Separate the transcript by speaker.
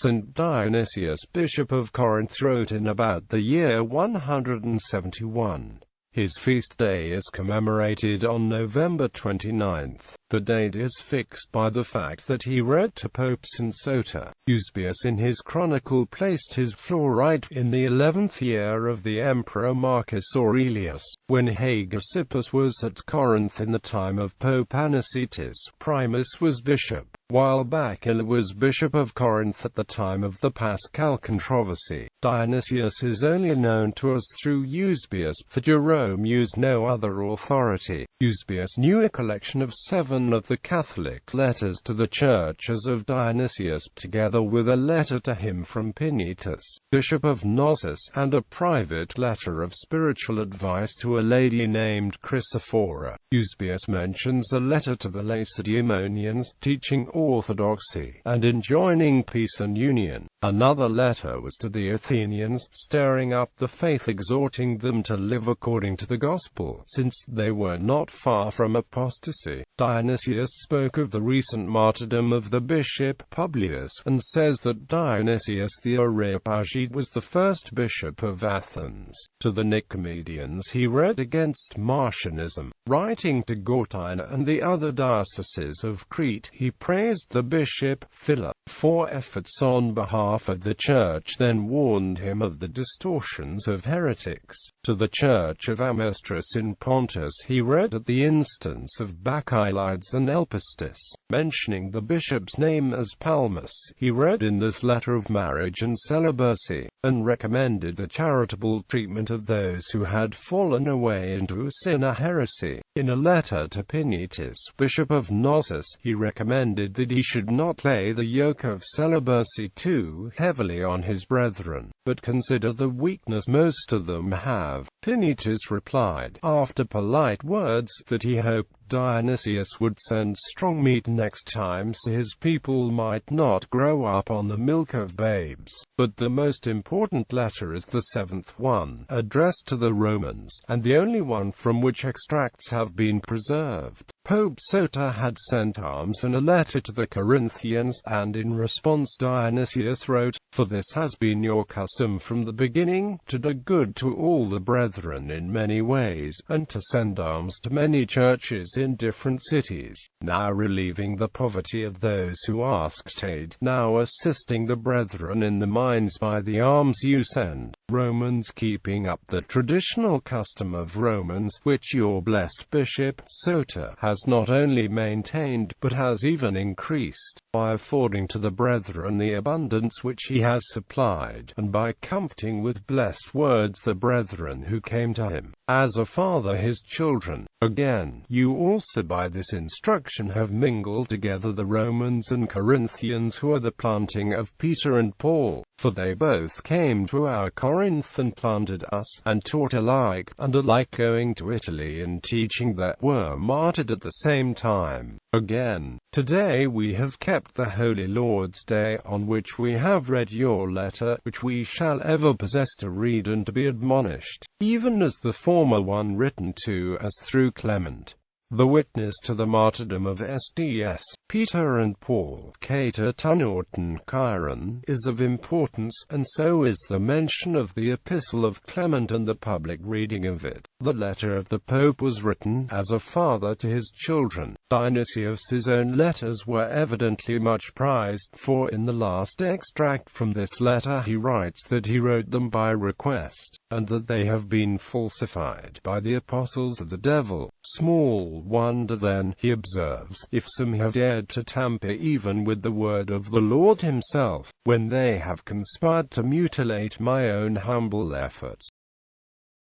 Speaker 1: St. Dionysius, Bishop of Corinth, wrote in about the year 171. His feast day is commemorated on November 29th. The date is fixed by the fact that he wrote to Pope St Soter.Eusebius in his Chronicle placed his floruit in the 11th year of the Emperor Marcus Aurelius, when Hegesippus was at Corinth in the time of Pope Anicetus. Primus was bishop, while Bacchus was bishop of Corinth at the time of the Paschal controversy. Dionysius is only known to us through Eusebius, for Jerome used no other authority. Eusebius knew a collection of 7 of the Catholic letters to the churches of Dionysius, together with a letter to him from Pinitus, bishop of Knossos, and a private letter of spiritual advice to a lady named Chrysophora. Eusebius mentions a letter to the Lacedaemonians, teaching orthodoxy, and enjoining peace and union. Another letter was to the Athenians, stirring up the faith, exhorting them to live according to the gospel, since they were not far from apostasy. Dionysius spoke of the recent martyrdom of the bishop Publius, and says that Dionysius the Areopagite was the first bishop of Athens. To the Nicomedians he wrote against Marcionism. Writing to Gortyna and the other dioceses of Crete, he praised the bishop Phila for efforts on behalf of the Church, then warned him of the distortions of heretics. To the Church of Amestris in Pontus he wrote at the instance of Bacchylides and Elpistus, mentioning the bishop's name as Palmus. He wrote in this letter of marriage and celibacy, and recommended the charitable treatment of those who had fallen away into sin or heresy. In a letter to Pinitus, bishop of Knossos, he recommended that he should not lay the yoke of celibacy too heavily on his brethren, but consider the weakness most of them have. Pinitus replied, after polite words, that he hoped Dionysius would send strong meat next time so his people might not grow up on the milk of babes. But the most important letter is the 7th one, addressed to the Romans, and the only one from which extracts have been preserved. Pope Soter had sent alms and a letter to the Corinthians, and in response Dionysius wrote, "For this has been your custom from the beginning, to do good to all the brethren in many ways, and to send alms to many churches in different cities, now relieving the poverty of those who asked aid, now assisting the brethren in the mines by the alms you send." Romans, keeping up the traditional custom of Romans, which your blessed Bishop Soter has not only maintained, but has even increased, by affording to the brethren the abundance which he has supplied, and by comforting with blessed words the brethren who came to him, as a father his children. Again, you also by this instruction have mingled together the Romans and Corinthians, who are the planting of Peter and Paul, for they both came to our Corinth and planted us, and taught alike, and alike going to Italy and teaching, that were martyred at the same time. Again, today we have kept the Holy Lord's Day, on which we have read your letter, which we shall ever possess to read and to be admonished, even as the former one written to us through Clement, the witness to the martyrdom of Sts. Peter and Paul, Cater Tunorton Chiron, is of importance, and so is the mention of the epistle of Clement and the public reading of it. The letter of the Pope was written as a father to his children. Dionysius's own letters were evidently much prized, for in the last extract from this letter he writes that he wrote them by request, and that they have been falsified by the apostles of the devil. Small wonder then, he observes, if some have dared to tamper even with the word of the Lord himself, when they have conspired to mutilate my own humble efforts.